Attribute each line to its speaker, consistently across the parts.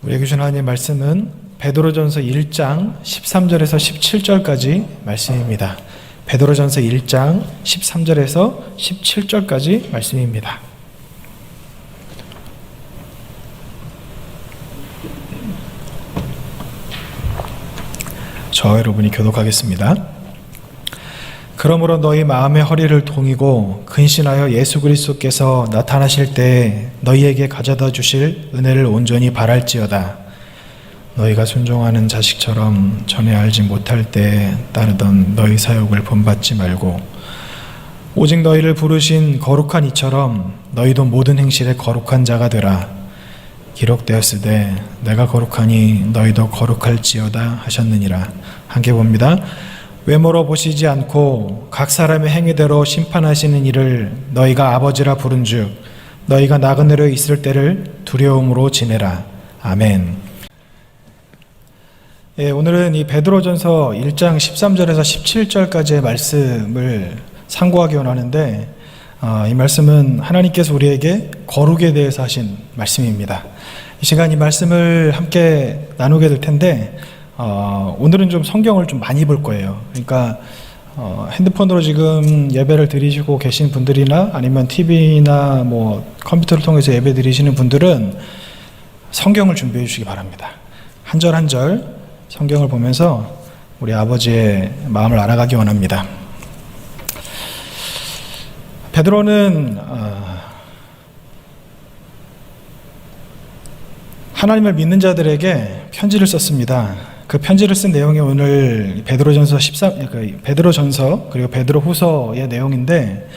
Speaker 1: 우리에게 주신 하나님의 말씀은 베드로전서 1장 13절에서 17절까지 말씀입니다. 베드로전서 1장 13절에서 17절까지 말씀입니다. 저 여러분이 교독하겠습니다. 그러므로 너희 마음의 허리를 동이고 근신하여 예수 그리스도께서 나타나실 때에 너희에게 가져다 주실 은혜를 온전히 바랄지어다. 너희가 순종하는 자식처럼 전에 알지 못할 때에 따르던 너희 사욕을 본받지 말고 오직 너희를 부르신 거룩한 이처럼 너희도 모든 행실에 거룩한 자가 되라. 기록되었으되 내가 거룩하니 너희도 거룩할지어다 하셨느니라. 함께 봅니다. 외모로 보시지 않고 각 사람의 행위대로 심판하시는 이를 너희가 아버지라 부른즉 너희가 나그네로 있을 때를 두려움으로 지내라. 아멘. 오늘은 이 베드로전서 1장 13절에서 17절까지의 말씀을 상고하기 원하는데 이 말씀은 하나님께서 우리에게 거룩에 대해서 하신 말씀입니다. 이 시간 이 말씀을 함께 나누게 될 텐데 오늘은 좀 성경을 좀 많이 볼 거예요. 그러니까 핸드폰으로 지금 예배를 드리시고 계신 분들이나 아니면 TV나 뭐 컴퓨터를 통해서 예배 드리시는 분들은 성경을 준비해 주시기 바랍니다. 한 절 한 절 성경을 보면서 우리 아버지의 마음을 알아가기 원합니다. 베드로는 하나님을 믿는 자들에게 편지를 썼습니다. 그 편지를 쓴 내용이 오늘 베드로전서 그리고 베드로후서의 내용인데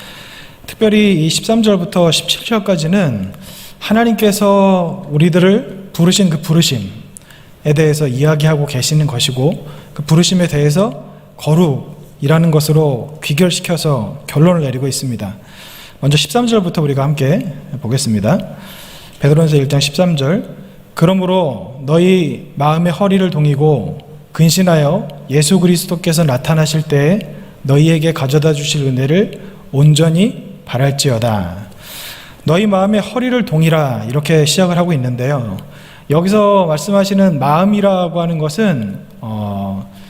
Speaker 1: 특별히 이 13절부터 17절까지는 하나님께서 우리들을 부르신 그 부르심에 대해서 이야기하고 계시는 것이고 그 부르심에 대해서 거룩이라는 것으로 귀결시켜서 결론을 내리고 있습니다. 먼저 13절부터 우리가 함께 보겠습니다. 베드로전서 1장 13절 그러므로 너희 마음의 허리를 동이고 근신하여 예수 그리스도께서 나타나실 때에 너희에게 가져다 주실 은혜를 온전히 바랄지어다. 너희 마음의 허리를 동이라 이렇게 시작을 하고 있는데요. 여기서 말씀하시는 마음이라고 하는 것은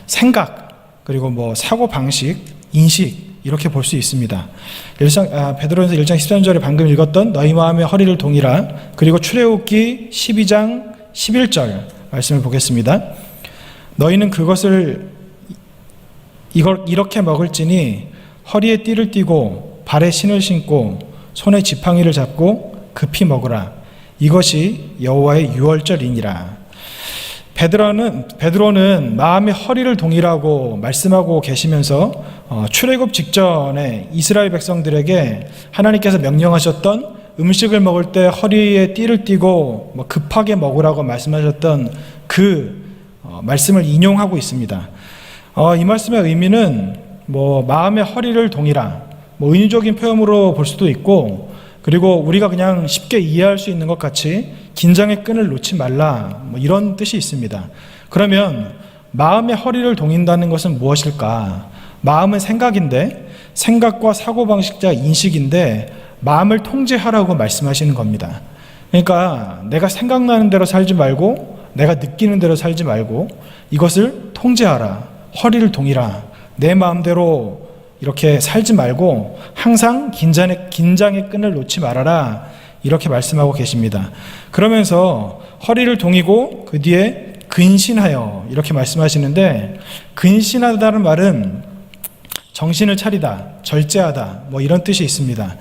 Speaker 1: 생각 그리고 뭐 사고방식, 인식 이렇게 볼 수 있습니다. 베드로전서 1장 13절에 방금 읽었던 너희 마음의 허리를 동이라 그리고 출애굽기 12장 11절 말씀을 보겠습니다. 너희는 그것을 이렇게 먹을지니 허리에 띠를 띠고 발에 신을 신고 손에 지팡이를 잡고 급히 먹으라. 이것이 여호와의 유월절이니라. 베드로는 마음의 허리를 동이라고 말씀하고 계시면서 출애굽 직전에 이스라엘 백성들에게 하나님께서 명령하셨던 음식을 먹을 때 허리에 띠를 띠고 급하게 먹으라고 말씀하셨던 그 말씀을 인용하고 있습니다. 이 말씀의 의미는 마음의 허리를 동이라 은유적인 표현으로 볼 수도 있고 그리고 우리가 그냥 쉽게 이해할 수 있는 것 같이 긴장의 끈을 놓지 말라 이런 뜻이 있습니다. 그러면 마음의 허리를 동인다는 것은 무엇일까? 마음은 생각인데 생각과 사고방식자 인식인데 마음을 통제하라고 말씀하시는 겁니다. 그러니까 내가 생각나는 대로 살지 말고 내가 느끼는 대로 살지 말고 이것을 통제하라. 허리를 동이라. 내 마음대로 이렇게 살지 말고 항상 긴장의 끈을 놓지 말아라 이렇게 말씀하고 계십니다. 그러면서 허리를 동이고 그 뒤에 근신하여 이렇게 말씀하시는데 근신하다는 말은 정신을 차리다, 절제하다 이런 뜻이 있습니다.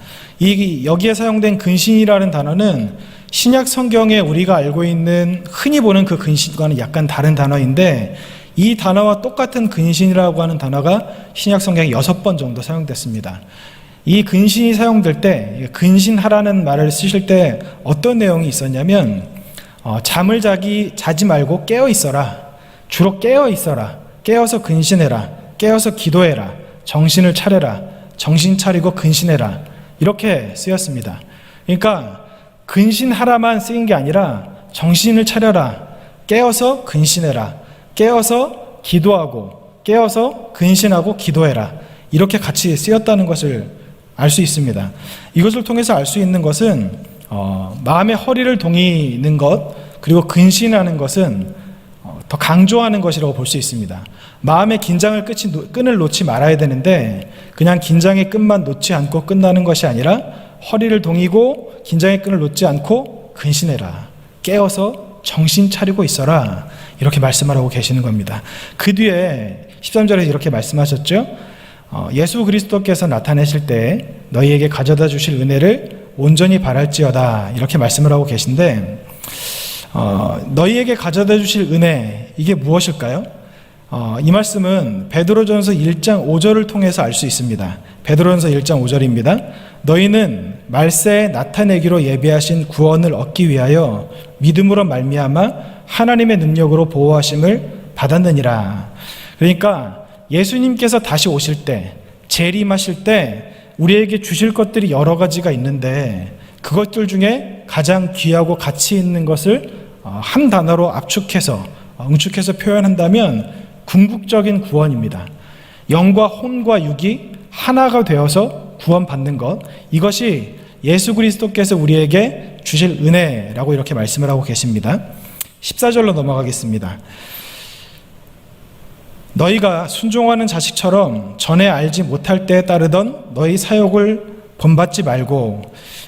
Speaker 1: 여기에 사용된 근신이라는 단어는 신약 성경에 우리가 알고 있는 흔히 보는 그 근신과는 약간 다른 단어인데 이 단어와 똑같은 근신이라고 하는 단어가 신약 성경에 6번 정도 사용됐습니다. 이 근신이 사용될 때 근신하라는 말을 쓰실 때 어떤 내용이 있었냐면 잠을 자지 말고 깨어 있어라. 주로 깨어 있어라. 깨어서 근신해라. 깨어서 기도해라. 정신을 차려라. 정신 차리고 근신해라. 이렇게 쓰였습니다. 그러니까 근신하라만 쓰인 게 아니라 정신을 차려라. 깨어서 근신해라. 깨어서 기도하고 깨어서 근신하고 기도해라. 이렇게 같이 쓰였다는 것을 알 수 있습니다. 이것을 통해서 알 수 있는 것은 마음의 허리를 동이는 것 그리고 근신하는 것은 더 강조하는 것이라고 볼 수 있습니다. 마음의 긴장을 끈을 놓지 말아야 되는데 그냥 긴장의 끈만 놓지 않고 끝나는 것이 아니라 허리를 동이고 긴장의 끈을 놓지 않고 근신해라. 깨어서 정신 차리고 있어라. 이렇게 말씀을 하고 계시는 겁니다. 그 뒤에 13절에 이렇게 말씀하셨죠. 예수 그리스도께서 나타내실 때 너희에게 가져다 주실 은혜를 온전히 바랄지어다. 이렇게 말씀을 하고 계신데 너희에게 가져다 주실 은혜, 이게 무엇일까요? 이 말씀은 베드로전서 1장 5절을 통해서 알 수 있습니다. 베드로전서 1장 5절입니다. 너희는 말세에 나타내기로 예비하신 구원을 얻기 위하여 믿음으로 말미암아 하나님의 능력으로 보호하심을 받았느니라. 그러니까 예수님께서 다시 오실 때, 재림하실 때 우리에게 주실 것들이 여러 가지가 있는데 그것들 중에 가장 귀하고 가치 있는 것을 한 단어로 응축해서 표현한다면 궁극적인 구원입니다. 영과 혼과 육이 하나가 되어서 구원받는 것, 이것이 예수 그리스도께서 우리에게 주실 은혜라고 이렇게 말씀을 하고 계십니다. 14절로 넘어가겠습니다. 너희가 순종하는 자식처럼 전에 알지 못할 때에 따르던 너희 사욕을 본받지 말고,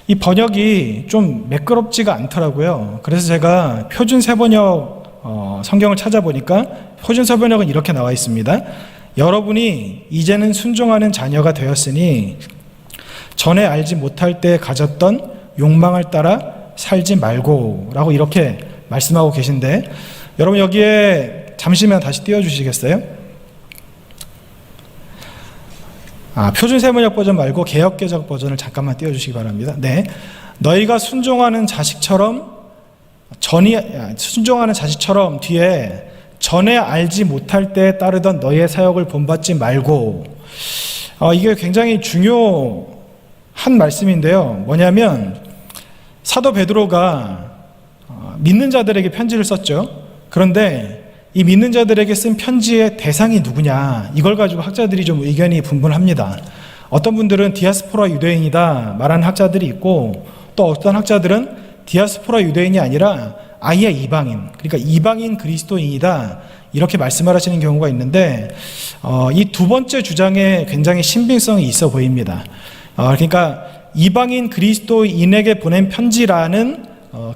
Speaker 1: 이 번역이 좀 매끄럽지가 않더라고요. 그래서 제가 표준 세번역 성경을 찾아보니까 표준 세번역은 이렇게 나와 있습니다. 여러분이 이제는 순종하는 자녀가 되었으니 전에 알지 못할 때 가졌던 욕망을 따라 살지 말고 라고 이렇게 말씀하고 계신데, 여러분 여기에 잠시만 다시 띄워주시겠어요? 표준 세번역 버전 말고 개역개정 버전을 잠깐만 띄워주시기 바랍니다. 네, 너희가 순종하는 자식처럼 뒤에 전에 알지 못할 때에 따르던 너희의 사역을 본받지 말고, 이게 굉장히 중요한 말씀인데요. 뭐냐면 사도 베드로가 믿는 자들에게 편지를 썼죠. 그런데 이 믿는 자들에게 쓴 편지의 대상이 누구냐, 이걸 가지고 학자들이 좀 의견이 분분합니다. 어떤 분들은 디아스포라 유대인이다 말하는 학자들이 있고, 또 어떤 학자들은 디아스포라 유대인이 아니라 아예 이방인, 그러니까 이방인 그리스도인이다 이렇게 말씀을 하시는 경우가 있는데, 이 두 번째 주장에 굉장히 신빙성이 있어 보입니다. 그러니까 이방인 그리스도인에게 보낸 편지라는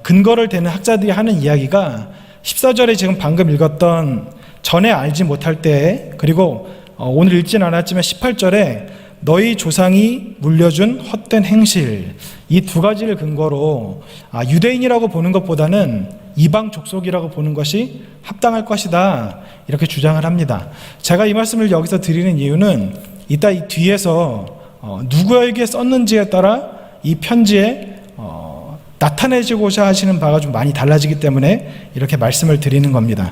Speaker 1: 근거를 대는 학자들이 하는 이야기가 14절에 지금 방금 읽었던 전에 알지 못할 때, 그리고 오늘 읽진 않았지만 18절에 너희 조상이 물려준 헛된 행실, 이 두 가지를 근거로 유대인이라고 보는 것보다는 이방 족속이라고 보는 것이 합당할 것이다 이렇게 주장을 합니다. 제가 이 말씀을 여기서 드리는 이유는 이따 이 뒤에서 누구에게 썼는지에 따라 이 편지에 나타내시고자 하시는 바가 좀 많이 달라지기 때문에 이렇게 말씀을 드리는 겁니다.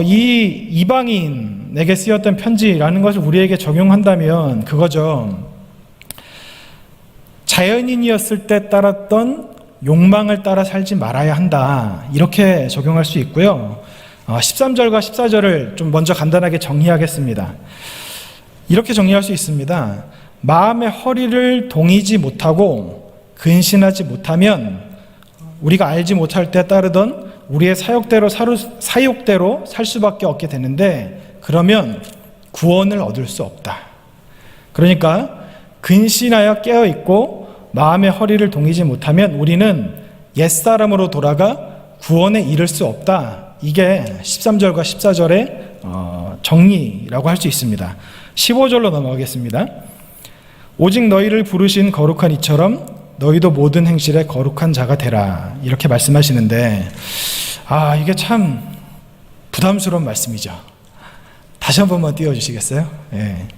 Speaker 1: 이 이방인에게 쓰였던 편지라는 것을 우리에게 적용한다면 그거죠. 자연인이었을 때 따랐던 욕망을 따라 살지 말아야 한다, 이렇게 적용할 수 있고요. 13절과 14절을 좀 먼저 간단하게 정리하겠습니다. 이렇게 정리할 수 있습니다. 마음의 허리를 동이지 못하고 근신하지 못하면 우리가 알지 못할 때 따르던 우리의 사욕대로 살 수밖에 없게 되는데, 그러면 구원을 얻을 수 없다. 그러니까 근신하여 깨어있고 마음의 허리를 동이지 못하면 우리는 옛사람으로 돌아가 구원에 이를 수 없다. 이게 13절과 14절의 정리라고 할 수 있습니다. 15절로 넘어가겠습니다. 오직 너희를 부르신 거룩한 이처럼 너희도 모든 행실에 거룩한 자가 되라, 이렇게 말씀하시는데, 이게 참 부담스러운 말씀이죠. 다시 한 번만 띄워주시겠어요? 예.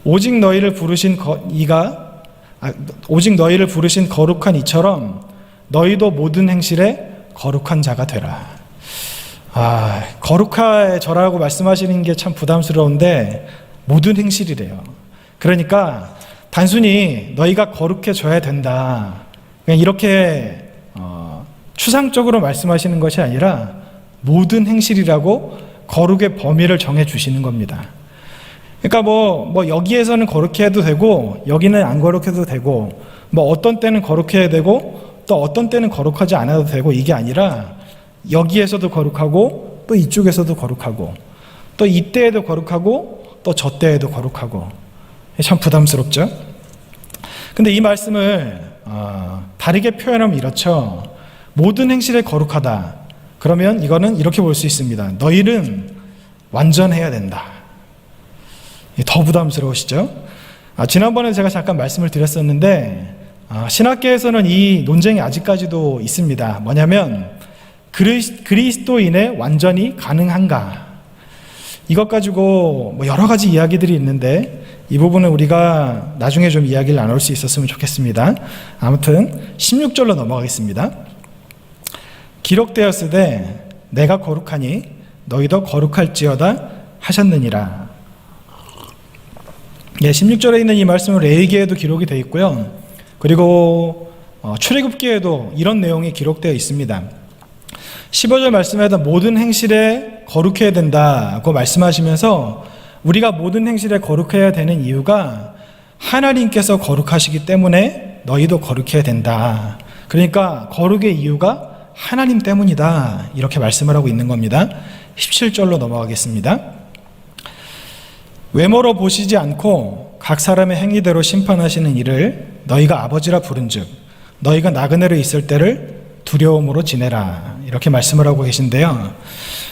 Speaker 1: 오직 너희를 부르신 거룩한 이처럼 너희도 모든 행실에 거룩한 자가 되라. 거룩한 저라고 말씀하시는 게 참 부담스러운데 모든 행실이래요. 그러니까 단순히 너희가 거룩해져야 된다, 그냥 이렇게 추상적으로 말씀하시는 것이 아니라 모든 행실이라고 거룩의 범위를 정해 주시는 겁니다. 그러니까 뭐 여기에서는 거룩해도 되고 여기는 안 거룩해도 되고, 뭐 어떤 때는 거룩해야 되고 또 어떤 때는 거룩하지 않아도 되고, 이게 아니라 여기에서도 거룩하고 또 이쪽에서도 거룩하고 또 이때에도 거룩하고 또 저때에도 거룩하고 참 부담스럽죠? 근데 이 말씀을 다르게 표현하면 이렇죠. 모든 행실에 거룩하다. 그러면 이거는 이렇게 볼 수 있습니다. 너희는 완전해야 된다. 더 부담스러우시죠? 지난번에 제가 잠깐 말씀을 드렸었는데 신학계에서는 이 논쟁이 아직까지도 있습니다. 뭐냐면 그리스도인의 완전히 가능한가? 이것 가지고 뭐 여러 가지 이야기들이 있는데 이 부분은 우리가 나중에 좀 이야기를 나눌 수 있었으면 좋겠습니다. 아무튼 16절로 넘어가겠습니다. 기록되었으되 내가 거룩하니 너희도 거룩할지어다 하셨느니라. 16절에 있는 이 말씀은 레위기에도 기록이 되어 있고요. 그리고 출애굽기에도 이런 내용이 기록되어 있습니다. 15절 말씀에다 모든 행실에 거룩해야 된다고 말씀하시면서 우리가 모든 행실에 거룩해야 되는 이유가 하나님께서 거룩하시기 때문에 너희도 거룩해야 된다. 그러니까 거룩의 이유가 하나님 때문이다. 이렇게 말씀을 하고 있는 겁니다. 17절로 넘어가겠습니다. 외모로 보시지 않고 각 사람의 행위대로 심판하시는 이를 너희가 아버지라 부른즉 너희가 나그네로 있을 때를 두려움으로 지내라. 이렇게 말씀을 하고 계신데요.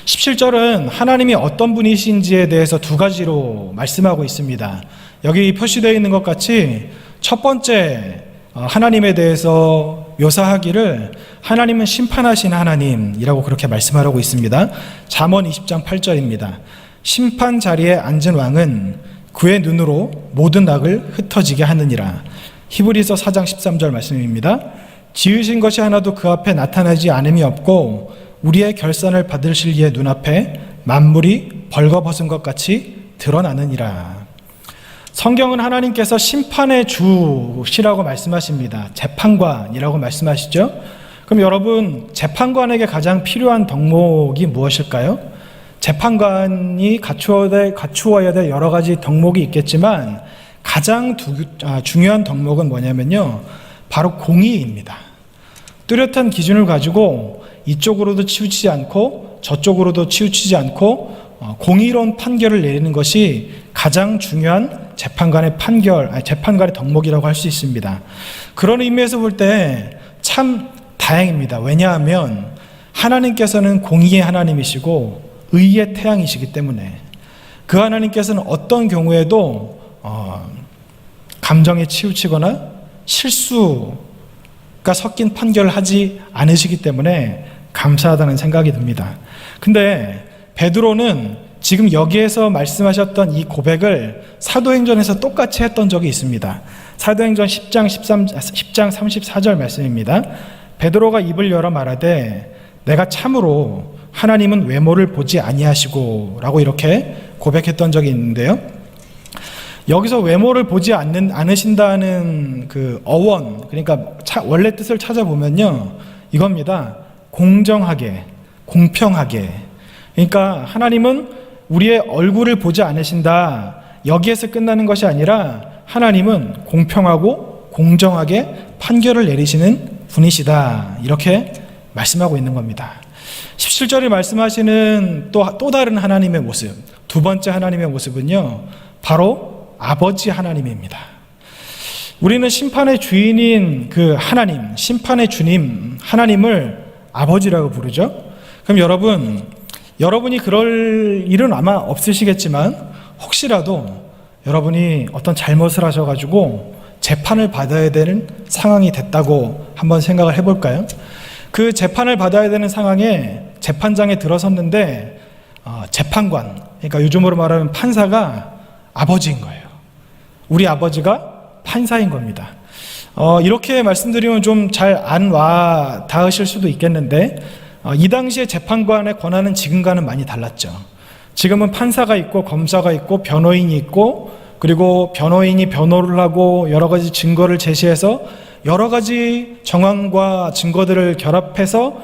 Speaker 1: 17절은 하나님이 어떤 분이신지에 대해서 두 가지로 말씀하고 있습니다. 여기 표시되어 있는 것 같이 첫 번째 하나님에 대해서 묘사하기를 하나님은 심판하신 하나님이라고 그렇게 말씀하고 있습니다. 잠언 20장 8절입니다. 심판 자리에 앉은 왕은 그의 눈으로 모든 악을 흩어지게 하느니라. 히브리서 4장 13절 말씀입니다. 지으신 것이 하나도 그 앞에 나타나지 않음이 없고 우리의 결산을 받으실 이의 눈앞에 만물이 벌거벗은 것 같이 드러나느니라. 성경은 하나님께서 심판의 주시라고 말씀하십니다. 재판관이라고 말씀하시죠. 그럼 여러분, 재판관에게 가장 필요한 덕목이 무엇일까요? 재판관이 갖추어야 될 여러 가지 덕목이 있겠지만 가장 중요한 덕목은 뭐냐면요, 바로 공의입니다. 뚜렷한 기준을 가지고 이쪽으로도 치우치지 않고 저쪽으로도 치우치지 않고 공의로운 판결을 내리는 것이 가장 중요한 재판관의 덕목이라고 할 수 있습니다. 그런 의미에서 볼 때 참 다행입니다. 왜냐하면 하나님께서는 공의의 하나님이시고 의의 태양이시기 때문에 그 하나님께서는 어떤 경우에도 감정에 치우치거나 실수가 섞인 판결을 하지 않으시기 때문에 감사하다는 생각이 듭니다. 근데 베드로는 지금 여기에서 말씀하셨던 이 고백을 사도행전에서 똑같이 했던 적이 있습니다. 사도행전 10장 34절 말씀입니다. 베드로가 입을 열어 말하되 내가 참으로 하나님은 외모를 보지 아니하시고 라고 이렇게 고백했던 적이 있는데요. 여기서 외모를 보지 않으신다는 그 어원, 그러니까 원래 뜻을 찾아보면요, 이겁니다. 공정하게, 공평하게. 그러니까 하나님은 우리의 얼굴을 보지 않으신다. 여기에서 끝나는 것이 아니라 하나님은 공평하고 공정하게 판결을 내리시는 분이시다. 이렇게 말씀하고 있는 겁니다. 17절에 말씀하시는 또 다른 하나님의 모습, 두 번째 하나님의 모습은요, 바로 아버지 하나님입니다. 우리는 심판의 주인인 그 하나님, 심판의 주님 하나님을 아버지라고 부르죠. 그럼 여러분이 그럴 일은 아마 없으시겠지만 혹시라도 여러분이 어떤 잘못을 하셔가지고 재판을 받아야 되는 상황이 됐다고 한번 생각을 해볼까요? 그 재판을 받아야 되는 상황에 재판장에 들어섰는데 재판관, 그러니까 요즘으로 말하면 판사가 아버지인 거예요. 우리 아버지가 판사인 겁니다. 이렇게 말씀드리면 좀 잘 안 와 닿으실 수도 있겠는데 이 당시에 재판관의 권한은 지금과는 많이 달랐죠. 지금은 판사가 있고 검사가 있고 변호인이 있고 그리고 변호인이 변호를 하고 여러 가지 증거를 제시해서 여러 가지 정황과 증거들을 결합해서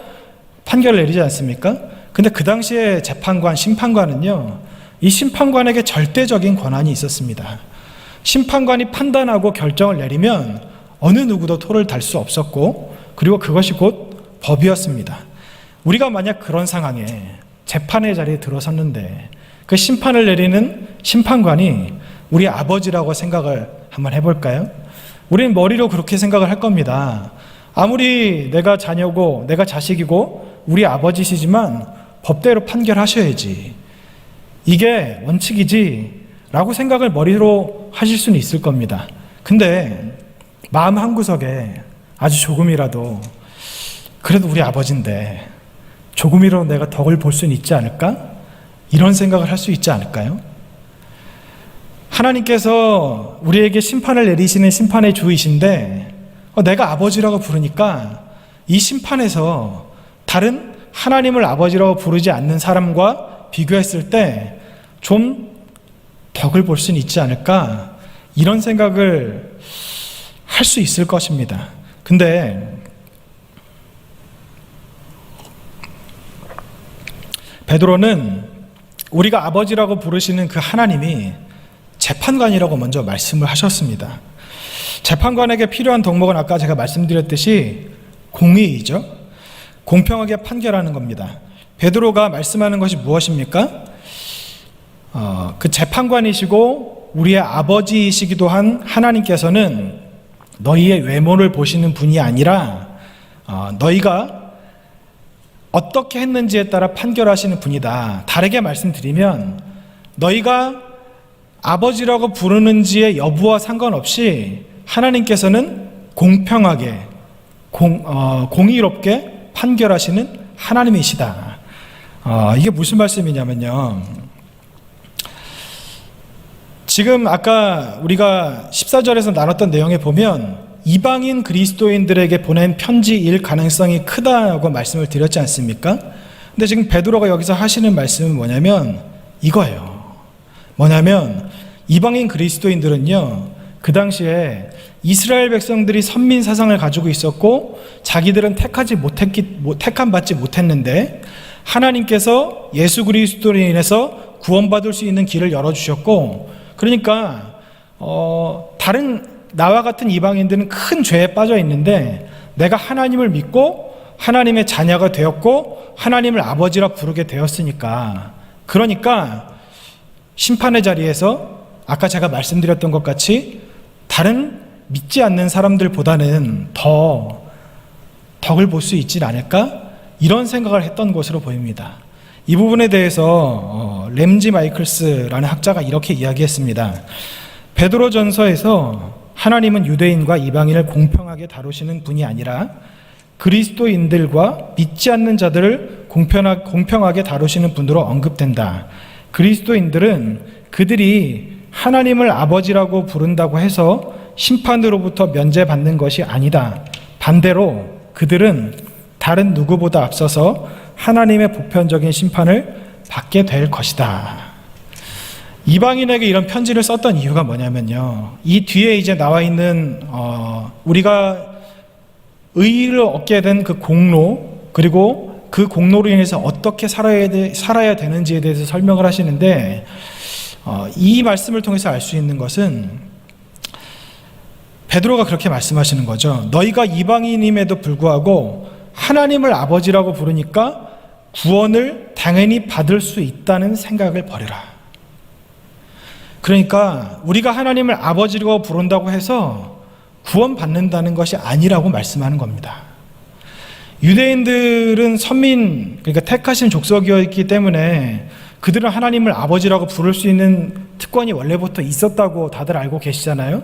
Speaker 1: 판결을 내리지 않습니까? 근데 그 당시에 재판관, 심판관은요, 이 심판관에게 절대적인 권한이 있었습니다. 심판관이 판단하고 결정을 내리면 어느 누구도 토를 달 수 없었고, 그리고 그것이 곧 법이었습니다. 우리가 만약 그런 상황에 재판의 자리에 들어섰는데 그 심판을 내리는 심판관이 우리 아버지라고 생각을 한번 해볼까요? 우리는 머리로 그렇게 생각을 할 겁니다. 아무리 내가 자녀고 내가 자식이고 우리 아버지시지만 법대로 판결하셔야지, 이게 원칙이지 라고 생각을 머리로 하실 수는 있을 겁니다. 근데 마음 한구석에 아주 조금이라도 그래도 우리 아버지인데 조금이라도 내가 덕을 볼 수는 있지 않을까? 이런 생각을 할 수 있지 않을까요? 하나님께서 우리에게 심판을 내리시는 심판의 주이신데 내가 아버지라고 부르니까 이 심판에서 다른 하나님을 아버지라고 부르지 않는 사람과 비교했을 때 좀 덕을 볼 수는 있지 않을까? 이런 생각을 할 수 있을 것입니다. 근데 베드로는 우리가 아버지라고 부르시는 그 하나님이 재판관이라고 먼저 말씀을 하셨습니다. 재판관에게 필요한 덕목은 아까 제가 말씀드렸듯이 공의이죠. 공평하게 판결하는 겁니다. 베드로가 말씀하는 것이 무엇입니까? 그 재판관이시고 우리의 아버지이시기도 한 하나님께서는 너희의 외모를 보시는 분이 아니라 너희가 어떻게 했는지에 따라 판결하시는 분이다. 다르게 말씀드리면 너희가 아버지라고 부르는지의 여부와 상관없이 하나님께서는 공평하게 공의롭게 판결하시는 하나님이시다. 이게 무슨 말씀이냐면요, 지금 아까 우리가 14절에서 나눴던 내용에 보면 이방인 그리스도인들에게 보낸 편지일 가능성이 크다고 말씀을 드렸지 않습니까? 근데 지금 베드로가 여기서 하시는 말씀은 뭐냐면 이거예요. 뭐냐면 이방인 그리스도인들은요, 그 당시에 이스라엘 백성들이 선민 사상을 가지고 있었고 자기들은 택함 받지 못했는데 하나님께서 예수 그리스도로 인해서 구원받을 수 있는 길을 열어주셨고, 그러니까 다른 나와 같은 이방인들은 큰 죄에 빠져 있는데 내가 하나님을 믿고 하나님의 자녀가 되었고 하나님을 아버지라 부르게 되었으니까, 그러니까 심판의 자리에서 아까 제가 말씀드렸던 것 같이 다른 믿지 않는 사람들보다는 더 덕을 볼 수 있지 않을까? 이런 생각을 했던 것으로 보입니다. 이 부분에 대해서 램지 마이클스라는 학자가 이렇게 이야기했습니다. 베드로전서에서 하나님은 유대인과 이방인을 공평하게 다루시는 분이 아니라 그리스도인들과 믿지 않는 자들을 공평하게 다루시는 분으로 언급된다. 그리스도인들은 그들이 하나님을 아버지라고 부른다고 해서 심판으로부터 면제받는 것이 아니다. 반대로 그들은 다른 누구보다 앞서서 하나님의 보편적인 심판을 받게 될 것이다. 이방인에게 이런 편지를 썼던 이유가 뭐냐면요, 이 뒤에 이제 나와 있는 우리가 의의를 얻게 된 그 공로, 그리고 그 공로로 인해서 어떻게 살아야 되는지에 대해서 설명을 하시는데, 이 말씀을 통해서 알 수 있는 것은 베드로가 그렇게 말씀하시는 거죠. 너희가 이방인임에도 불구하고 하나님을 아버지라고 부르니까 구원을 당연히 받을 수 있다는 생각을 버려라. 그러니까 우리가 하나님을 아버지라고 부른다고 해서 구원받는다는 것이 아니라고 말씀하는 겁니다. 유대인들은 선민, 그러니까 택하신 족속이었기 때문에 그들은 하나님을 아버지라고 부를 수 있는 특권이 원래부터 있었다고 다들 알고 계시잖아요.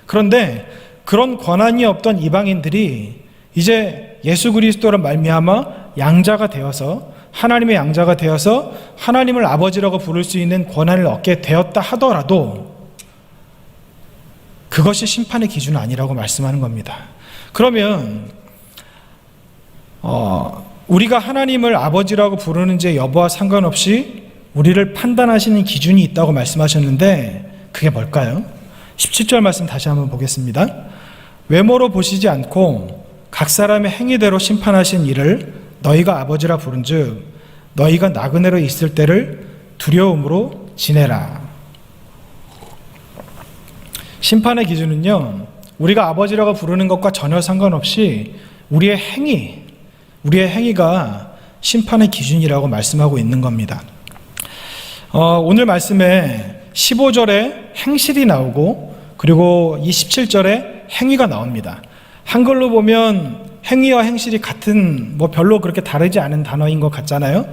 Speaker 1: 그런데 그런 권한이 없던 이방인들이 이제 예수 그리스도로 말미암아 양자가 되어서, 하나님의 양자가 되어서 하나님을 아버지라고 부를 수 있는 권한을 얻게 되었다 하더라도 그것이 심판의 기준은 아니라고 말씀하는 겁니다. 그러면 우리가 하나님을 아버지라고 부르는지 여부와 상관없이 우리를 판단하시는 기준이 있다고 말씀하셨는데 그게 뭘까요? 17절 말씀 다시 한번 보겠습니다. 외모로 보시지 않고 각 사람의 행위대로 심판하신 이를 너희가 아버지라 부른즉 너희가 나그네로 있을 때를 두려움으로 지내라. 심판의 기준은요, 우리가 아버지라고 부르는 것과 전혀 상관없이 우리의 행위가 심판의 기준이라고 말씀하고 있는 겁니다. 오늘 말씀에 15절에 행실이 나오고 그리고 이 17절에 행위가 나옵니다. 한글로 보면 행위와 행실이 같은 별로 그렇게 다르지 않은 단어인 것 같잖아요.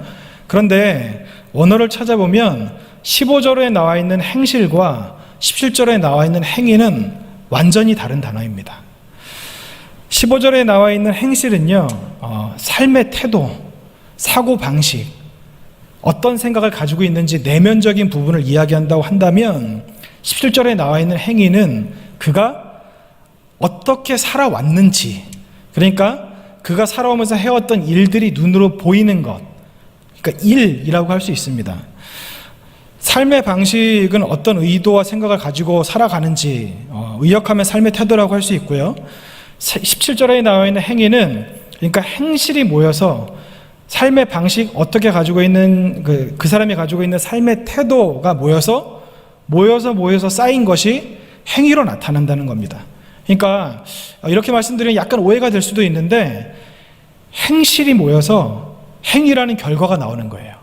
Speaker 1: 그런데 원어를 찾아보면 15절에 나와 있는 행실과 17절에 나와 있는 행위는 완전히 다른 단어입니다. 15절에 나와 있는 행실은요, 삶의 태도, 사고방식, 어떤 생각을 가지고 있는지 내면적인 부분을 이야기한다고 한다면 17절에 나와 있는 행위는 그가 어떻게 살아왔는지, 그러니까 그가 살아오면서 해왔던 일들이 눈으로 보이는 것, 그러니까 일이라고 할 수 있습니다. 삶의 방식은 어떤 의도와 생각을 가지고 살아가는지 의역하면 삶의 태도라고 할 수 있고요. 17절에 나와 있는 행위는 그러니까 행실이 모여서 삶의 방식, 어떻게 가지고 있는 그 사람이 가지고 있는 삶의 태도가 모여서 쌓인 것이 행위로 나타난다는 겁니다. 그러니까 이렇게 말씀드리면 약간 오해가 될 수도 있는데 행실이 모여서 행위라는 결과가 나오는 거예요.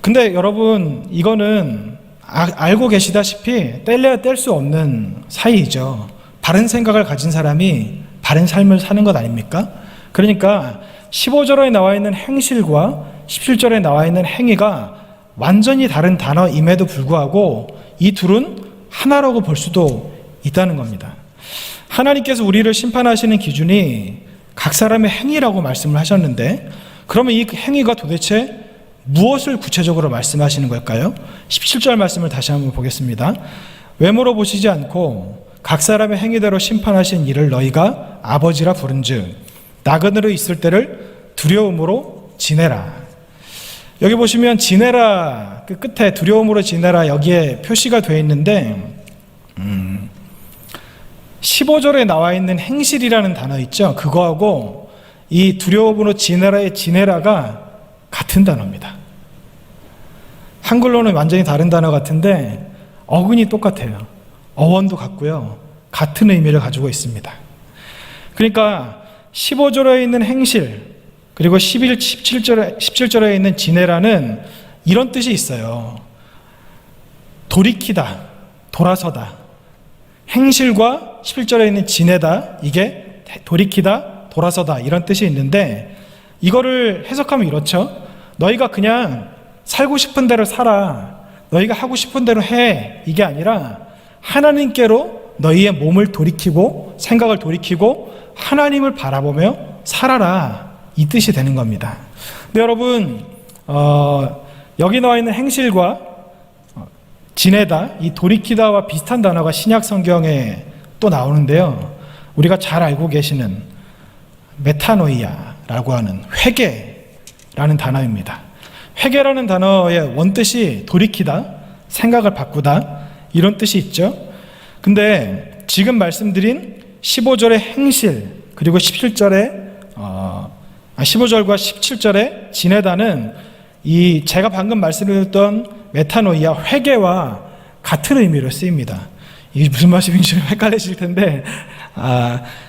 Speaker 1: 근데 여러분, 이거는 알고 계시다시피 뗄래야 뗄 수 없는 사이이죠. 바른 생각을 가진 사람이 바른 삶을 사는 것 아닙니까? 그러니까 15절에 나와 있는 행실과 17절에 나와 있는 행위가 완전히 다른 단어임에도 불구하고 이 둘은 하나라고 볼 수도 있다는 겁니다. 하나님께서 우리를 심판하시는 기준이 각 사람의 행위라고 말씀을 하셨는데, 그러면 이 행위가 도대체 무엇을 구체적으로 말씀하시는 걸까요? 17절 말씀을 다시 한번 보겠습니다. 외모로 보시지 않고 각 사람의 행위대로 심판하신 이를 너희가 아버지라 부른즉 나그네로 있을 때를 두려움으로 지내라. 여기 보시면 지내라, 그 끝에 두려움으로 지내라, 여기에 표시가 되어 있는데 15절에 나와 있는 행실이라는 단어 있죠. 그거하고 이 두려움으로 지내라의 지내라가 같은 단어입니다. 한글로는 완전히 다른 단어 같은데 어근이 똑같아요. 어원도 같고요. 같은 의미를 가지고 있습니다. 그러니까 15절에 있는 행실, 그리고 17절에 있는 지내라는 이런 뜻이 있어요. 돌이키다, 돌아서다. 행실과 11절에 있는 지내다, 이게 돌이키다, 돌아서다, 이런 뜻이 있는데 이거를 해석하면 이렇죠. 너희가 그냥 살고 싶은 대로 살아, 너희가 하고 싶은 대로 해, 이게 아니라 하나님께로 너희의 몸을 돌이키고 생각을 돌이키고 하나님을 바라보며 살아라, 이 뜻이 되는 겁니다. 근데 여러분, 여기 나와 있는 행실과 지내다, 이 돌이키다와 비슷한 단어가 신약 성경에 또 나오는데요. 우리가 잘 알고 계시는 메타노이아라고 하는 회개라는 단어입니다. 회개라는 단어의 원뜻이 돌이키다, 생각을 바꾸다, 이런 뜻이 있죠. 근데 지금 말씀드린 15절의 행실, 그리고 15절과 17절의 지내다는 이 제가 방금 말씀드렸던 메타노이아, 회개와 같은 의미로 쓰입니다. 이게 무슨 말씀인지 좀 헷갈리실 텐데,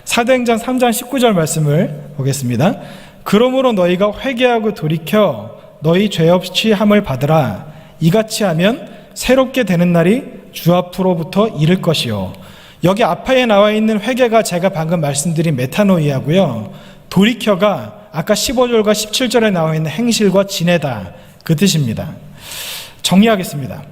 Speaker 1: 사도행전 3장 19절 말씀을 보겠습니다. 그러므로 너희가 회개하고 돌이켜 너희 죄 없이 함을 받으라. 이같이 하면 새롭게 되는 날이 주 앞으로부터 이를 것이요. 여기 앞에 나와 있는 회개가 제가 방금 말씀드린 메타노이아고요. 돌이켜가 아까 15절과 17절에 나와 있는 행실과 지내다, 그 뜻입니다. 정리하겠습니다.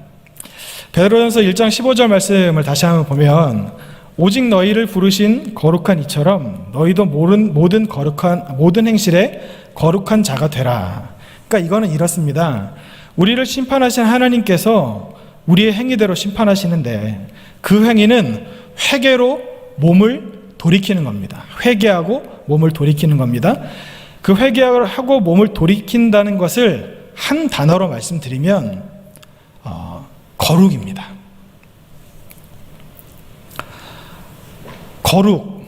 Speaker 1: 베드로전서 1장 15절 말씀을 다시 한번 보면 오직 너희를 부르신 거룩한 이처럼 너희도 모든 행실에 거룩한 자가 되라. 그러니까 이거는 이렇습니다. 우리를 심판하신 하나님께서 우리의 행위대로 심판하시는데 그 행위는 회개로 몸을 돌이키는 겁니다. 회개하고 몸을 돌이키는 겁니다. 그 회개하고 몸을 돌이킨다는 것을 한 단어로 말씀드리면 거룩입니다. 거룩,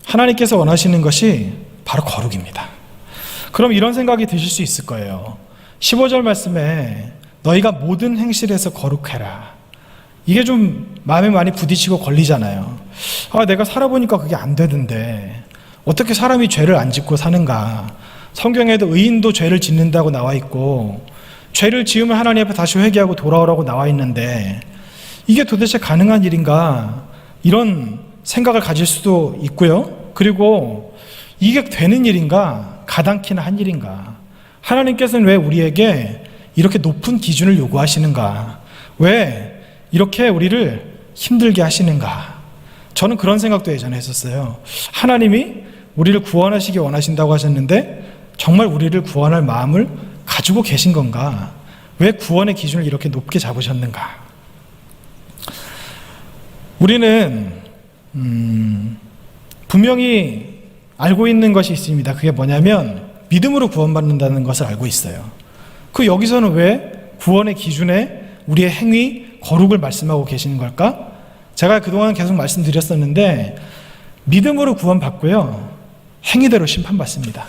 Speaker 1: 하나님께서 원하시는 것이 바로 거룩입니다. 그럼 이런 생각이 드실 수 있을 거예요. 15절 말씀에 너희가 모든 행실에서 거룩해라. 이게 좀 마음에 많이 부딪히고 걸리잖아요. 내가 살아보니까 그게 안 되던데 어떻게 사람이 죄를 안 짓고 사는가? 성경에도 의인도 죄를 짓는다고 나와 있고 죄를 지으면 하나님 앞에 다시 회개하고 돌아오라고 나와 있는데 이게 도대체 가능한 일인가? 이런 생각을 가질 수도 있고요. 그리고 이게 되는 일인가? 가당키나 한 일인가? 하나님께서는 왜 우리에게 이렇게 높은 기준을 요구하시는가? 왜 이렇게 우리를 힘들게 하시는가? 저는 그런 생각도 예전에 했었어요. 하나님이 우리를 구원하시기 원하신다고 하셨는데 정말 우리를 구원할 마음을 가지고 계신 건가? 왜 구원의 기준을 이렇게 높게 잡으셨는가? 우리는 분명히 알고 있는 것이 있습니다. 그게 뭐냐면 믿음으로 구원받는다는 것을 알고 있어요. 그 여기서는 왜 구원의 기준에 우리의 행위, 거룩을 말씀하고 계시는 걸까? 제가 그동안 계속 말씀드렸었는데 믿음으로 구원받고요, 행위대로 심판받습니다.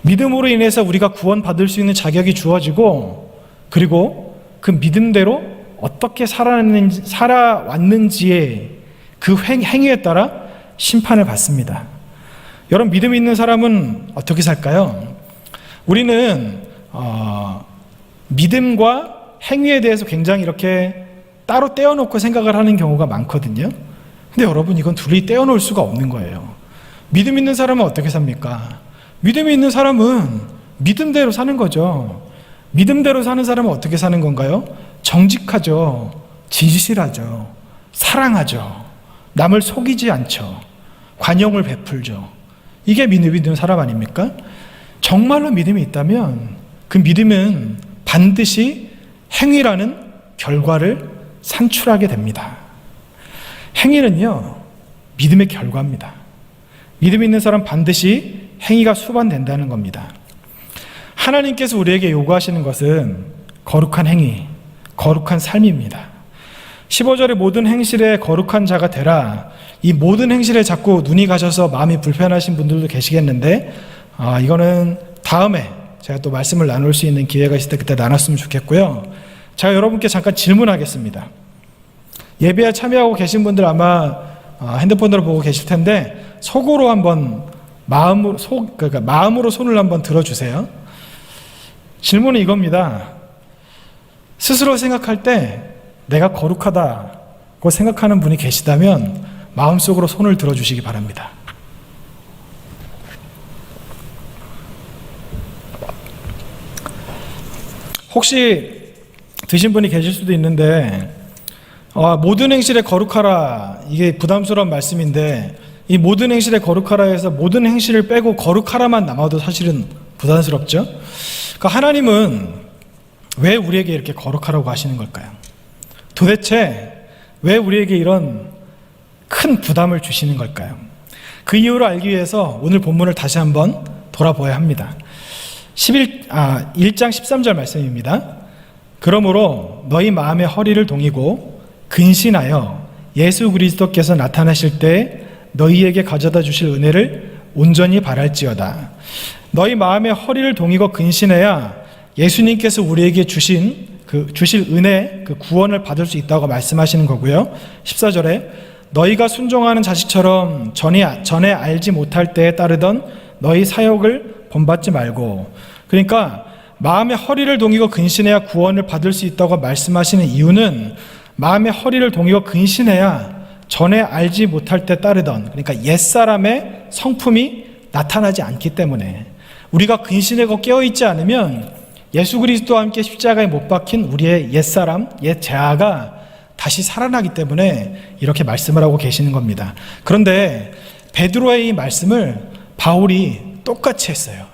Speaker 1: 믿음으로 인해서 우리가 구원받을 수 있는 자격이 주어지고 그리고 그 믿음대로 어떻게 살아왔는지의 그 행위에 따라 심판을 받습니다. 여러분, 믿음 있는 사람은 어떻게 살까요? 우리는 믿음과 행위에 대해서 굉장히 이렇게 따로 떼어놓고 생각을 하는 경우가 많거든요. 근데 여러분, 이건 둘이 떼어놓을 수가 없는 거예요. 믿음 있는 사람은 어떻게 삽니까? 믿음이 있는 사람은 믿음대로 사는 거죠. 믿음대로 사는 사람은 어떻게 사는 건가요? 정직하죠. 진실하죠. 사랑하죠. 남을 속이지 않죠. 관용을 베풀죠. 이게 믿음이 있는 사람 아닙니까? 정말로 믿음이 있다면 그 믿음은 반드시 행위라는 결과를 산출하게 됩니다. 행위는요, 믿음의 결과입니다. 믿음 있는 사람 반드시 행위가 수반된다는 겁니다. 하나님께서 우리에게 요구하시는 것은 거룩한 행위, 거룩한 삶입니다. 15절에 모든 행실에 거룩한 자가 되라. 이 모든 행실에 자꾸 눈이 가셔서 마음이 불편하신 분들도 계시겠는데 이거는 다음에 제가 또 말씀을 나눌 수 있는 기회가 있을 때 그때 나눴으면 좋겠고요. 제가 여러분께 잠깐 질문하겠습니다. 예배에 참여하고 계신 분들 아마 핸드폰으로 보고 계실 텐데 속으로 한번 마음으로 손을 한번 들어주세요. 질문은 이겁니다. 스스로 생각할 때 내가 거룩하다고 생각하는 분이 계시다면 마음속으로 손을 들어주시기 바랍니다. 혹시 드신 분이 계실 수도 있는데 모든 행실에 거룩하라, 이게 부담스러운 말씀인데 이 모든 행실에 거룩하라 해서 모든 행실을 빼고 거룩하라만 남아도 사실은 부담스럽죠. 그러니까 하나님은 왜 우리에게 이렇게 거룩하라고 하시는 걸까요? 도대체 왜 우리에게 이런 큰 부담을 주시는 걸까요? 그 이유를 알기 위해서 오늘 본문을 다시 한번 돌아보아야 합니다. 1장 13절 말씀입니다. 그러므로 너희 마음의 허리를 동이고 근신하여 예수 그리스도께서 나타나실 때 너희에게 가져다 주실 은혜를 온전히 바랄지어다. 너희 마음의 허리를 동이고 근신해야 예수님께서 우리에게 주실 은혜, 그 구원을 받을 수 있다고 말씀하시는 거고요. 14절에 너희가 순종하는 자식처럼 전에 알지 못할 때에 따르던 너희 사역을 본받지 말고, 그러니까 마음의 허리를 동이고 근신해야 구원을 받을 수 있다고 말씀하시는 이유는 마음의 허리를 동이고 근신해야 전에 알지 못할 때 따르던, 그러니까 옛사람의 성품이 나타나지 않기 때문에, 우리가 근신하고 깨어있지 않으면 예수 그리스도와 함께 십자가에 못 박힌 우리의 옛사람, 옛 자아가 다시 살아나기 때문에 이렇게 말씀을 하고 계시는 겁니다. 그런데 베드로의 이 말씀을 바울이 똑같이 했어요.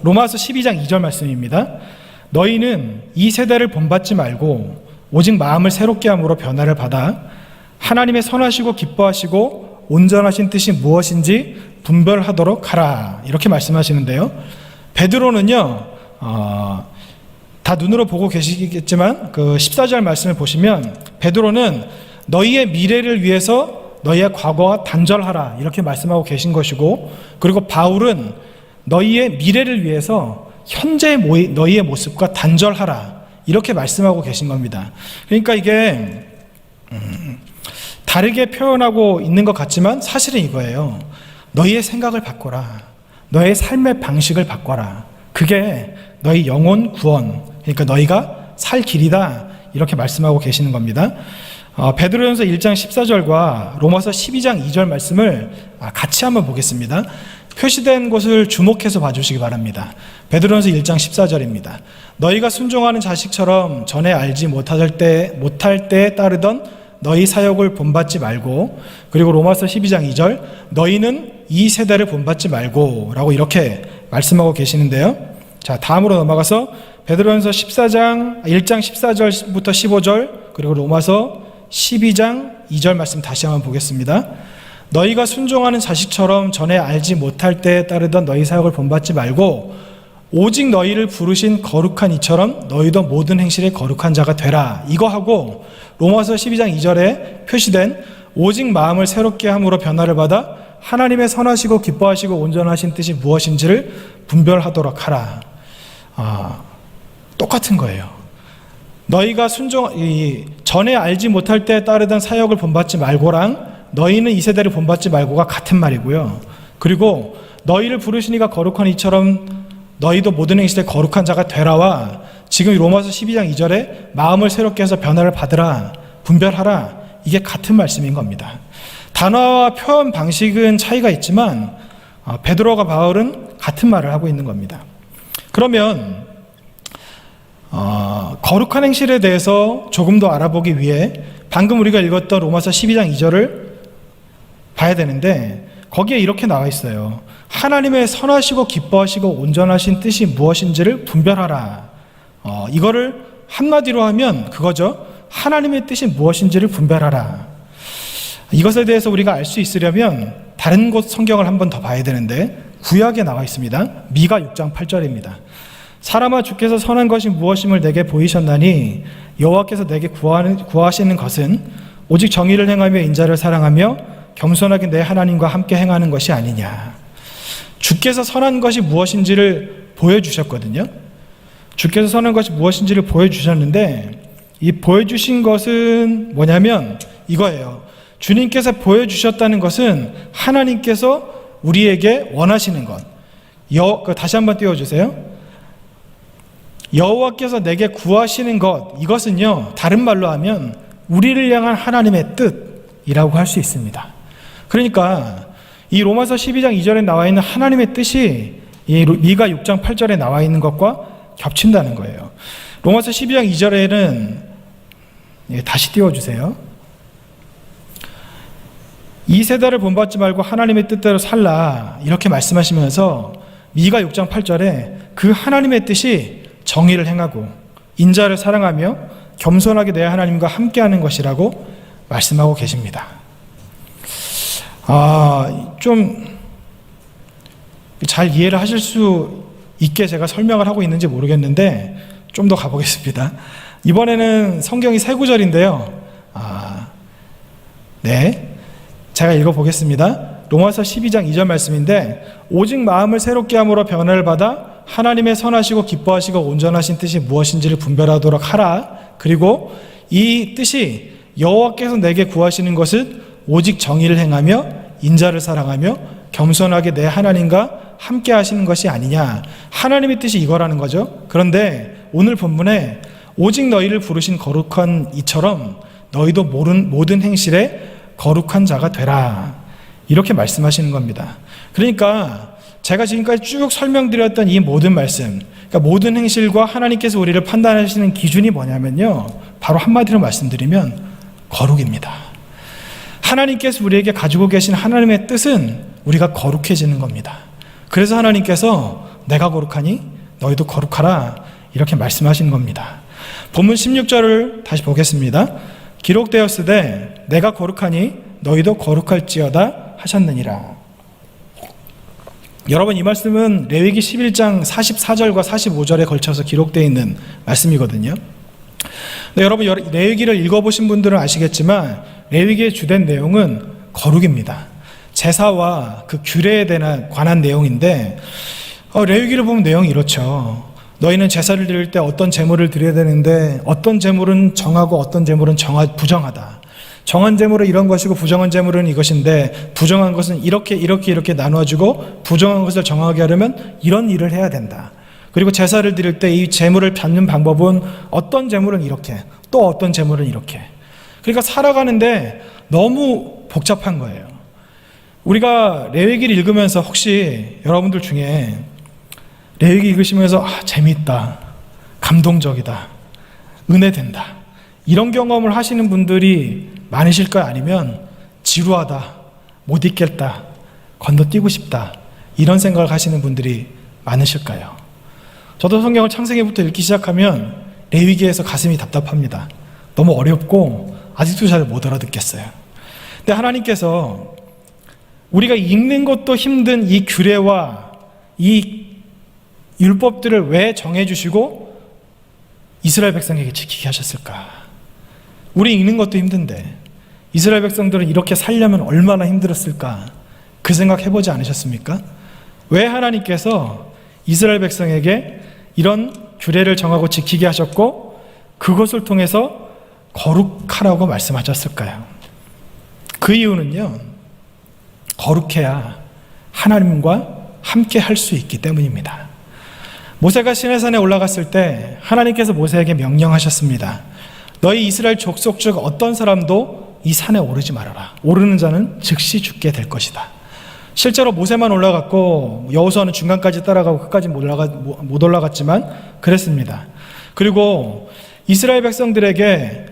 Speaker 1: 로마서 12장 2절 말씀입니다. 너희는 이 세대를 본받지 말고 오직 마음을 새롭게 함으로 변화를 받아 하나님의 선하시고 기뻐하시고 온전하신 뜻이 무엇인지 분별하도록 하라, 이렇게 말씀하시는데요. 베드로는요, 다 눈으로 보고 계시겠지만 그 14절 말씀을 보시면 베드로는 너희의 미래를 위해서 너희의 과거와 단절하라, 이렇게 말씀하고 계신 것이고, 그리고 바울은 너희의 미래를 위해서 현재 너희의 모습과 단절하라, 이렇게 말씀하고 계신 겁니다. 그러니까 이게 다르게 표현하고 있는 것 같지만 사실은 이거예요. 너희의 생각을 바꿔라. 너의 삶의 방식을 바꿔라. 그게 너희 영혼 구원, 그러니까 너희가 살 길이다. 이렇게 말씀하고 계시는 겁니다. 베드로전서 1장 14절과 로마서 12장 2절 말씀을 같이 한번 보겠습니다. 표시된 곳을 주목해서 봐주시기 바랍니다. 베드로전서 1장 14절입니다. 너희가 순종하는 자식처럼 전에 알지 못할 때에 따르던 너희 사역을 본받지 말고, 그리고 로마서 12장 2절 너희는 이 세대를 본받지 말고 라고 이렇게 말씀하고 계시는데요. 자, 다음으로 넘어가서 베드로전서 1장 14절부터 15절, 그리고 로마서 12장 2절 말씀 다시 한번 보겠습니다. 너희가 순종하는 자식처럼 전에 알지 못할 때에 따르던 너희 사역을 본받지 말고 오직 너희를 부르신 거룩한 이처럼 너희도 모든 행실에 거룩한 자가 되라. 이거하고 로마서 12장 2절에 표시된 오직 마음을 새롭게 함으로 변화를 받아 하나님의 선하시고 기뻐하시고 온전하신 뜻이 무엇인지를 분별하도록 하라. 똑같은 거예요. 너희가 전에 알지 못할 때에 따르던 사역을 본받지 말고랑 너희는 이 세대를 본받지 말고가 같은 말이고요. 그리고 너희를 부르시니가 거룩한 이처럼 너희도 모든 행실에 거룩한 자가 되라와 지금 로마서 12장 2절에 마음을 새롭게 해서 변화를 받으라, 분별하라, 이게 같은 말씀인 겁니다. 단어와 표현 방식은 차이가 있지만 베드로가 바울은 같은 말을 하고 있는 겁니다. 그러면 거룩한 행실에 대해서 조금 더 알아보기 위해 방금 우리가 읽었던 로마서 12장 2절을 봐야 되는데 거기에 이렇게 나와 있어요. 하나님의 선하시고 기뻐하시고 온전하신 뜻이 무엇인지를 분별하라. 이거를 한마디로 하면 그거죠. 하나님의 뜻이 무엇인지를 분별하라. 이것에 대해서 우리가 알 수 있으려면 다른 곳 성경을 한 번 더 봐야 되는데 구약에 나와 있습니다. 미가 6장 8절입니다. 사람아, 주께서 선한 것이 무엇임을 내게 보이셨나니 여호와께서 내게 구하시는 것은 오직 정의를 행하며 인자를 사랑하며 겸손하게 내 하나님과 함께 행하는 것이 아니냐. 주께서 선한 것이 무엇인지를 보여주셨거든요. 주께서 선한 것이 무엇인지를 보여주셨는데 이 보여주신 것은 뭐냐면 이거예요. 주님께서 보여주셨다는 것은 하나님께서 우리에게 원하시는 것. 다시 한번 띄워주세요. 여호와께서 내게 구하시는 것, 이것은요, 다른 말로 하면 우리를 향한 하나님의 뜻이라고 할 수 있습니다. 그러니까 이 로마서 12장 2절에 나와 있는 하나님의 뜻이 이 미가 6장 8절에 나와 있는 것과 겹친다는 거예요. 로마서 12장 2절에는 다시 띄워주세요. 이 세대를 본받지 말고 하나님의 뜻대로 살라, 이렇게 말씀하시면서 미가 6장 8절에 그 하나님의 뜻이 정의를 행하고 인자를 사랑하며 겸손하게 내 하나님과 함께하는 것이라고 말씀하고 계십니다. 좀 잘 이해를 하실 수 있게 제가 설명을 하고 있는지 모르겠는데 좀 더 가보겠습니다. 이번에는 성경이 세 구절인데요. 제가 읽어보겠습니다. 로마서 12장 2절 말씀인데 오직 마음을 새롭게 함으로 변화를 받아 하나님의 선하시고 기뻐하시고 온전하신 뜻이 무엇인지를 분별하도록 하라. 그리고 이 뜻이 여호와께서 내게 구하시는 것은 오직 정의를 행하며 인자를 사랑하며 겸손하게 내 하나님과 함께 하시는 것이 아니냐. 하나님의 뜻이 이거라는 거죠. 그런데 오늘 본문에 오직 너희를 부르신 거룩한 이처럼 너희도 모든 행실에 거룩한 자가 되라, 이렇게 말씀하시는 겁니다. 그러니까 제가 지금까지 쭉 설명드렸던 이 모든 말씀, 그러니까 모든 행실과 하나님께서 우리를 판단하시는 기준이 뭐냐면요, 바로 한마디로 말씀드리면 거룩입니다. 하나님께서 우리에게 가지고 계신 하나님의 뜻은 우리가 거룩해지는 겁니다. 그래서 하나님께서 내가 거룩하니 너희도 거룩하라, 이렇게 말씀하시는 겁니다. 본문 16절을 다시 보겠습니다. 기록되었으되 내가 거룩하니 너희도 거룩할지어다 하셨느니라. 여러분, 이 말씀은 레위기 11장 44절과 45절에 걸쳐서 기록되어 있는 말씀이거든요. 여러분, 레위기를 읽어보신 분들은 아시겠지만 레위기의 주된 내용은 거룩입니다. 제사와 그 규례에 관한 내용인데 레위기를 보면 내용이 이렇죠. 너희는 제사를 드릴 때 어떤 제물을 드려야 되는데 어떤 제물은 정하고 어떤 제물은 부정하다. 정한 제물은 이런 것이고 부정한 제물은 이것인데 부정한 것은 이렇게 나누어지고 부정한 것을 정하게 하려면 이런 일을 해야 된다. 그리고 제사를 드릴 때 이 제물을 받는 방법은 어떤 제물은 이렇게, 또 어떤 제물은 이렇게. 그러니까 살아가는데 너무 복잡한 거예요. 우리가 레위기를 읽으면서 혹시 여러분들 중에 레위기 읽으시면서 재미있다, 감동적이다, 은혜된다, 이런 경험을 하시는 분들이 많으실까요? 아니면 지루하다, 못 읽겠다, 건너뛰고 싶다, 이런 생각을 하시는 분들이 많으실까요? 저도 성경을 창세기부터 읽기 시작하면 레위기에서 가슴이 답답합니다. 너무 어렵고 아직도 잘 못 알아듣겠어요. 근데 하나님께서 우리가 읽는 것도 힘든 이 규례와 이 율법들을 왜 정해주시고 이스라엘 백성에게 지키게 하셨을까? 우리 읽는 것도 힘든데 이스라엘 백성들은 이렇게 살려면 얼마나 힘들었을까? 그 생각 해보지 않으셨습니까? 왜 하나님께서 이스라엘 백성에게 이런 규례를 정하고 지키게 하셨고 그것을 통해서 거룩하라고 말씀하셨을까요? 그 이유는요, 거룩해야 하나님과 함께 할 수 있기 때문입니다. 모세가 시내산에 올라갔을 때 하나님께서 모세에게 명령하셨습니다. 너희 이스라엘 족속 중 어떤 사람도 이 산에 오르지 말아라. 오르는 자는 즉시 죽게 될 것이다. 실제로 모세만 올라갔고 여호수아는 중간까지 따라가고 끝까지 못 올라갔지만 그랬습니다. 그리고 이스라엘 백성들에게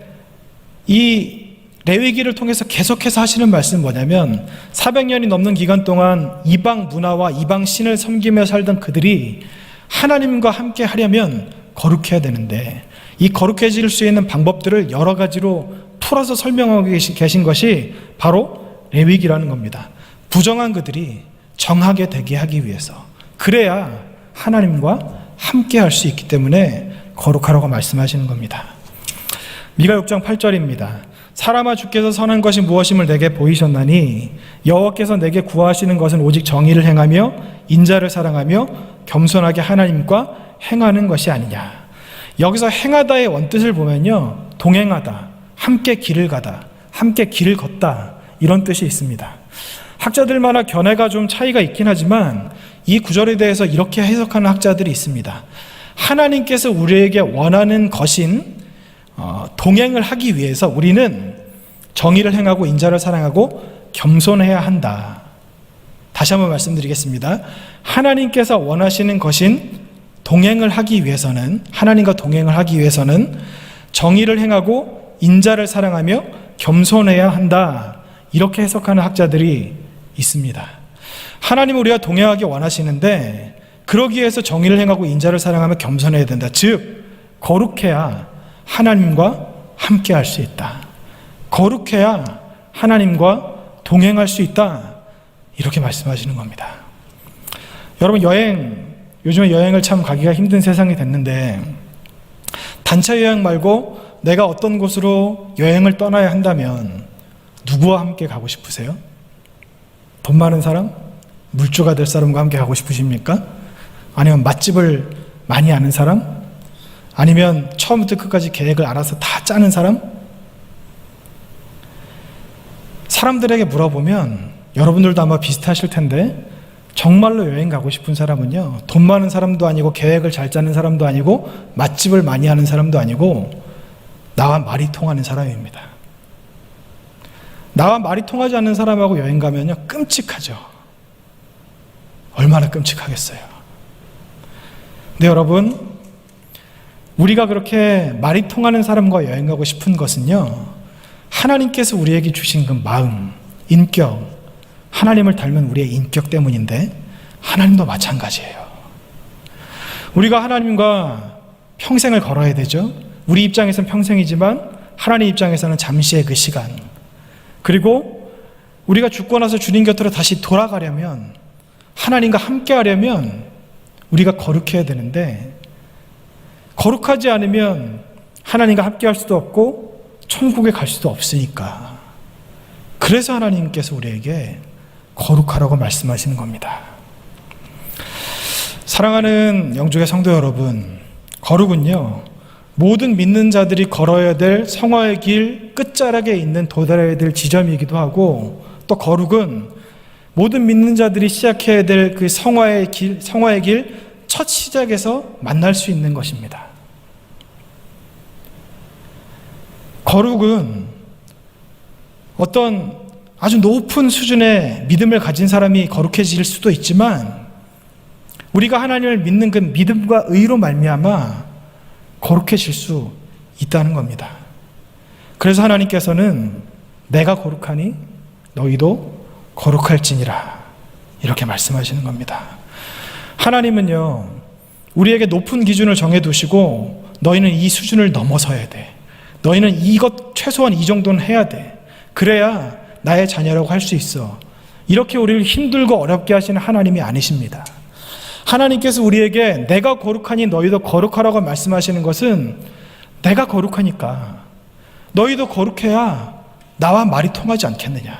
Speaker 1: 이 레위기를 통해서 계속해서 하시는 말씀은 뭐냐면 400년이 넘는 기간 동안 이방 문화와 이방 신을 섬기며 살던 그들이 하나님과 함께 하려면 거룩해야 되는데 이 거룩해질 수 있는 방법들을 여러 가지로 풀어서 설명하고 계신 것이 바로 레위기라는 겁니다. 부정한 그들이 정하게 되게 하기 위해서, 그래야 하나님과 함께 할 수 있기 때문에 거룩하라고 말씀하시는 겁니다. 미가 6장 8절입니다. 사람아, 주께서 선한 것이 무엇임을 내게 보이셨나니 여호와께서 내게 구하시는 것은 오직 정의를 행하며 인자를 사랑하며 겸손하게 하나님과 행하는 것이 아니냐. 여기서 행하다의 원뜻을 보면요, 동행하다, 함께 길을 가다, 함께 길을 걷다, 이런 뜻이 있습니다. 학자들마다 견해가 좀 차이가 있긴 하지만 이 구절에 대해서 이렇게 해석하는 학자들이 있습니다. 하나님께서 우리에게 원하는 것인 동행을 하기 위해서 우리는 정의를 행하고 인자를 사랑하고 겸손해야 한다. 다시 한번 말씀드리겠습니다. 하나님께서 원하시는 것인 동행을 하기 위해서는, 하나님과 동행을 하기 위해서는 정의를 행하고 인자를 사랑하며 겸손해야 한다. 이렇게 해석하는 학자들이 있습니다. 하나님은 우리가 동행하기 원하시는데 그러기 위해서 정의를 행하고 인자를 사랑하며 겸손해야 된다. 즉 거룩해야 하나님과 함께 할 수 있다. 거룩해야 하나님과 동행할 수 있다. 이렇게 말씀하시는 겁니다. 여러분, 요즘에 여행을 참 가기가 힘든 세상이 됐는데 단체 여행 말고 내가 어떤 곳으로 여행을 떠나야 한다면 누구와 함께 가고 싶으세요? 돈 많은 사람? 물주가 될 사람과 함께 가고 싶으십니까? 아니면 맛집을 많이 아는 사람? 아니면 처음부터 끝까지 계획을 알아서 다 짜는 사람? 사람들에게 물어보면 여러분들도 아마 비슷하실 텐데 정말로 여행 가고 싶은 사람은요, 돈 많은 사람도 아니고 계획을 잘 짜는 사람도 아니고 맛집을 많이 하는 사람도 아니고 나와 말이 통하는 사람입니다. 나와 말이 통하지 않는 사람하고 여행 가면요, 끔찍하죠. 얼마나 끔찍하겠어요. 근데 여러분, 우리가 그렇게 말이 통하는 사람과 여행 가고 싶은 것은요, 하나님께서 우리에게 주신 그 마음, 인격, 하나님을 닮은 우리의 인격 때문인데 하나님도 마찬가지예요. 우리가 하나님과 평생을 걸어야 되죠. 우리 입장에서는 평생이지만 하나님 입장에서는 잠시의 그 시간, 그리고 우리가 죽고 나서 주님 곁으로 다시 돌아가려면, 하나님과 함께 하려면 우리가 거룩해야 되는데 거룩하지 않으면 하나님과 함께 할 수도 없고 천국에 갈 수도 없으니까, 그래서 하나님께서 우리에게 거룩하라고 말씀하시는 겁니다. 사랑하는 영주의 성도 여러분, 거룩은요, 모든 믿는 자들이 걸어야 될 성화의 길 끝자락에 있는 도달해야 될 지점이기도 하고, 또 거룩은 모든 믿는 자들이 시작해야 될 그 성화의 길 첫 시작에서 만날 수 있는 것입니다. 거룩은 어떤 아주 높은 수준의 믿음을 가진 사람이 거룩해질 수도 있지만, 우리가 하나님을 믿는 그 믿음과 의로 말미암아 거룩해질 수 있다는 겁니다. 그래서 하나님께서는 내가 거룩하니 너희도 거룩할지니라 이렇게 말씀하시는 겁니다. 하나님은요, 우리에게 높은 기준을 정해두시고 너희는 이 수준을 넘어서야 돼, 너희는 이것 최소한 이 정도는 해야 돼, 그래야 나의 자녀라고 할 수 있어, 이렇게 우리를 힘들고 어렵게 하시는 하나님이 아니십니다. 하나님께서 우리에게 내가 거룩하니 너희도 거룩하라고 말씀하시는 것은, 내가 거룩하니까 너희도 거룩해야 나와 말이 통하지 않겠느냐,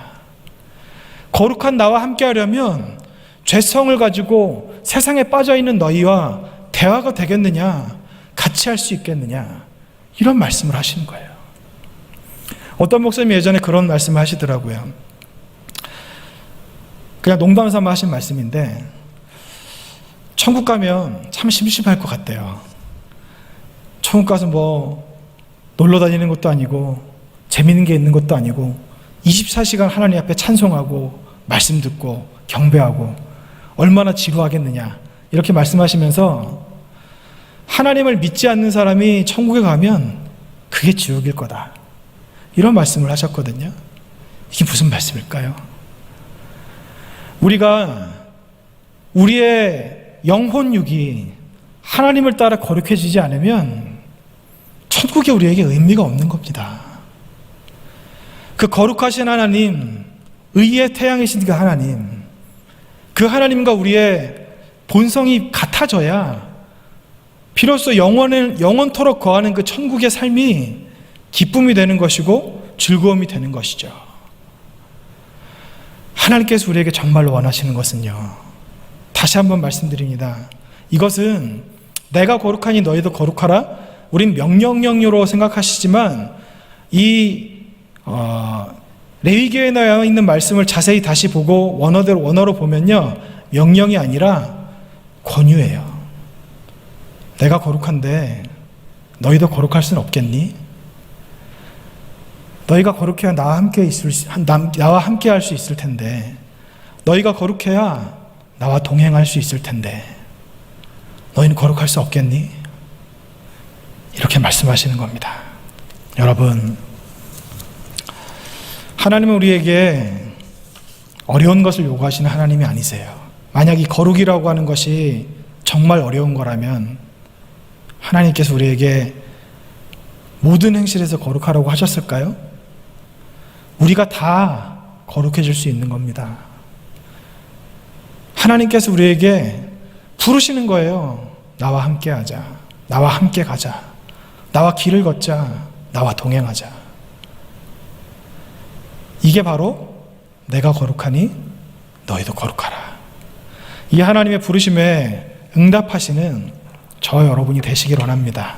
Speaker 1: 거룩한 나와 함께 하려면 죄성을 가지고 세상에 빠져있는 너희와 대화가 되겠느냐, 같이 할 수 있겠느냐, 이런 말씀을 하시는 거예요. 어떤 목사님이 예전에 그런 말씀을 하시더라고요. 그냥 농담 삼아 하신 말씀인데, 천국 가면 참 심심할 것 같대요. 천국 가서 뭐 놀러 다니는 것도 아니고 재미있는 게 있는 것도 아니고 24시간 하나님 앞에 찬송하고 말씀 듣고 경배하고 얼마나 지루하겠느냐, 이렇게 말씀하시면서 하나님을 믿지 않는 사람이 천국에 가면 그게 지옥일 거다, 이런 말씀을 하셨거든요. 이게 무슨 말씀일까요? 우리가 우리의 영혼육이 하나님을 따라 거룩해지지 않으면 천국에 우리에게 의미가 없는 겁니다. 그 거룩하신 하나님, 의의 태양이신 그 하나님, 그 하나님과 우리의 본성이 같아져야 비로소 영원토록 거하는 그 천국의 삶이 기쁨이 되는 것이고 즐거움이 되는 것이죠. 하나님께서 우리에게 정말로 원하시는 것은요, 다시 한번 말씀드립니다. 이것은 내가 거룩하니 너희도 거룩하라, 우린 명령형으로 생각하시지만 이 레위기에 나와 있는 말씀을 자세히 다시 보고 원어로 보면요, 명령이 아니라 권유예요. 내가 거룩한데 너희도 거룩할 수는 없겠니? 너희가 거룩해야 나와 함께 할 수 있을 텐데, 너희가 거룩해야 나와 동행할 수 있을 텐데 너희는 거룩할 수 없겠니? 이렇게 말씀하시는 겁니다. 여러분, 하나님은 우리에게 어려운 것을 요구하시는 하나님이 아니세요. 만약 이 거룩이라고 하는 것이 정말 어려운 거라면 하나님께서 우리에게 모든 행실에서 거룩하라고 하셨을까요? 우리가 다 거룩해질 수 있는 겁니다. 하나님께서 우리에게 부르시는 거예요. 나와 함께 하자, 나와 함께 가자, 나와 길을 걷자, 나와 동행하자. 이게 바로 내가 거룩하니 너희도 거룩하라, 이 하나님의 부르심에 응답하시는 저 여러분이 되시길 원합니다.